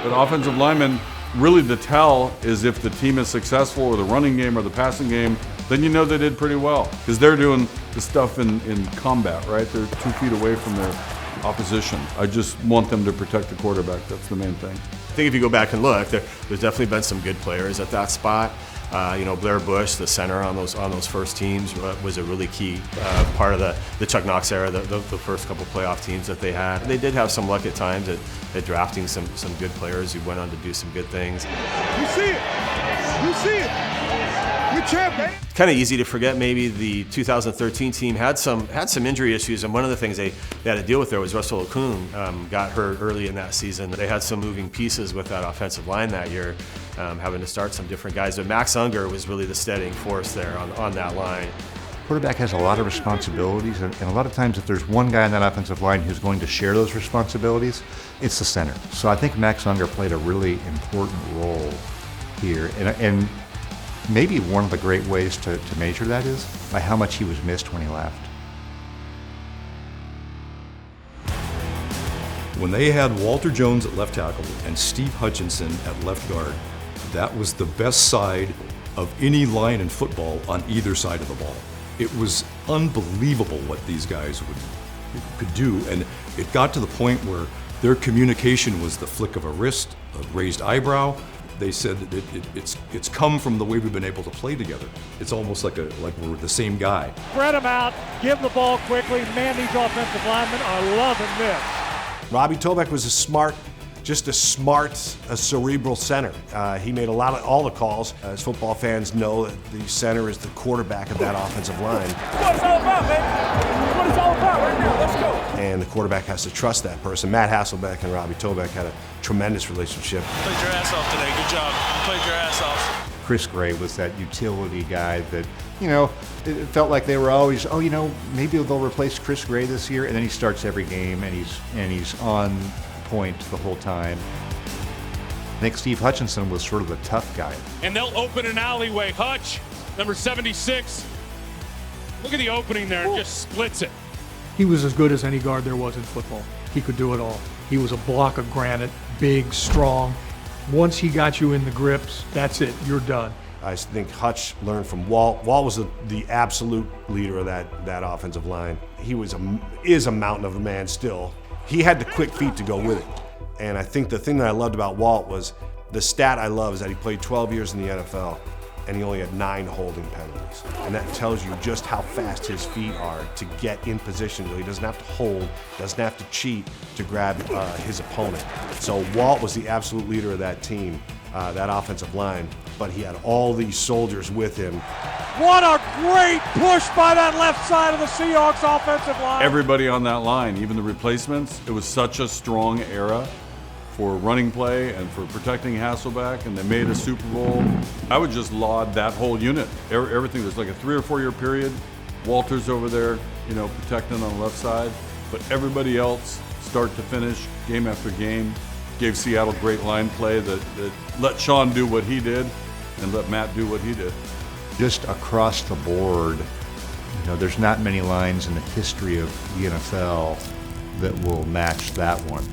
But offensive linemen, really the tell is if the team is successful or the running game or the passing game, then you know they did pretty well. Because they're doing the stuff in combat, right? They're 2 feet away from their opposition. I just want them to protect the quarterback. That's the main thing. I think if you go back and look, there's definitely been some good players at that spot. Blair Bush, the center on those first teams, was a really key part of the Chuck Knox era, the first couple playoff teams that they had. They did have some luck at times at drafting some good players who went on to do some good things. You see it! You see it! We're champions! Kind of easy to forget maybe the 2013 team had some injury issues, and one of the things they had to deal with there was Russell Okung got hurt early in that season. They had some moving pieces with that offensive line that year, having to start some different guys. But Max Unger was really the steadying force there on that line. Quarterback has a lot of responsibilities, and a lot of times if there's one guy on that offensive line who's going to share those responsibilities, it's the center. So I think Max Unger played a really important role here, and maybe one of the great ways to measure that is by how much he was missed when he left. When they had Walter Jones at left tackle and Steve Hutchinson at left guard, that was the best side of any line in football on either side of the ball. It was unbelievable what these guys could do, and it got to the point where their communication was the flick of a wrist, a raised eyebrow. They said that it's come from the way we've been able to play together. It's almost like we're the same guy. Spread them out, give the ball quickly, man these offensive linemen are loving this. Robbie Tobeck was a smart, cerebral center. He made all the calls. As football fans know, that the center is the quarterback of that offensive line. That's what it's all about, man. That's what it's all about right now. Let's go. And the quarterback has to trust that person. Matt Hasselbeck and Robbie Tobeck had a tremendous relationship. You played your ass off today. Good job. You played your ass off. Chris Gray was that utility guy that, it felt like they were always, maybe they'll replace Chris Gray this year, and then he starts every game and he's on point the whole time. I think Steve Hutchinson was sort of the tough guy. And they'll open an alleyway. Hutch, number 76. Look at the opening there, and just splits it. He was as good as any guard there was in football. He could do it all. He was a block of granite, big, strong. Once he got you in the grips, that's it, you're done. I think Hutch learned from Walt. Walt was the absolute leader of that offensive line. He is a mountain of a man still. He had the quick feet to go with it. And I think the thing that I loved about Walt was the stat I love is that he played 12 years in the NFL and he only had 9 holding penalties. And that tells you just how fast his feet are to get in position. He doesn't have to hold, doesn't have to cheat to grab his opponent. So Walt was the absolute leader of that team, that offensive line, but he had all these soldiers with him. What a great push by that left side of the Seahawks offensive line. Everybody on that line, even the replacements, it was such a strong era for running play and for protecting Hasselbeck, and they made a Super Bowl. I would just laud that whole unit. Everything, there's like a 3 or 4 year period. Walter's over there, protecting on the left side, but everybody else, start to finish, game after game, gave Seattle great line play that let Sean do what he did and let Matt do what he did. Just across the board, there's not many lines in the history of the NFL that will match that one.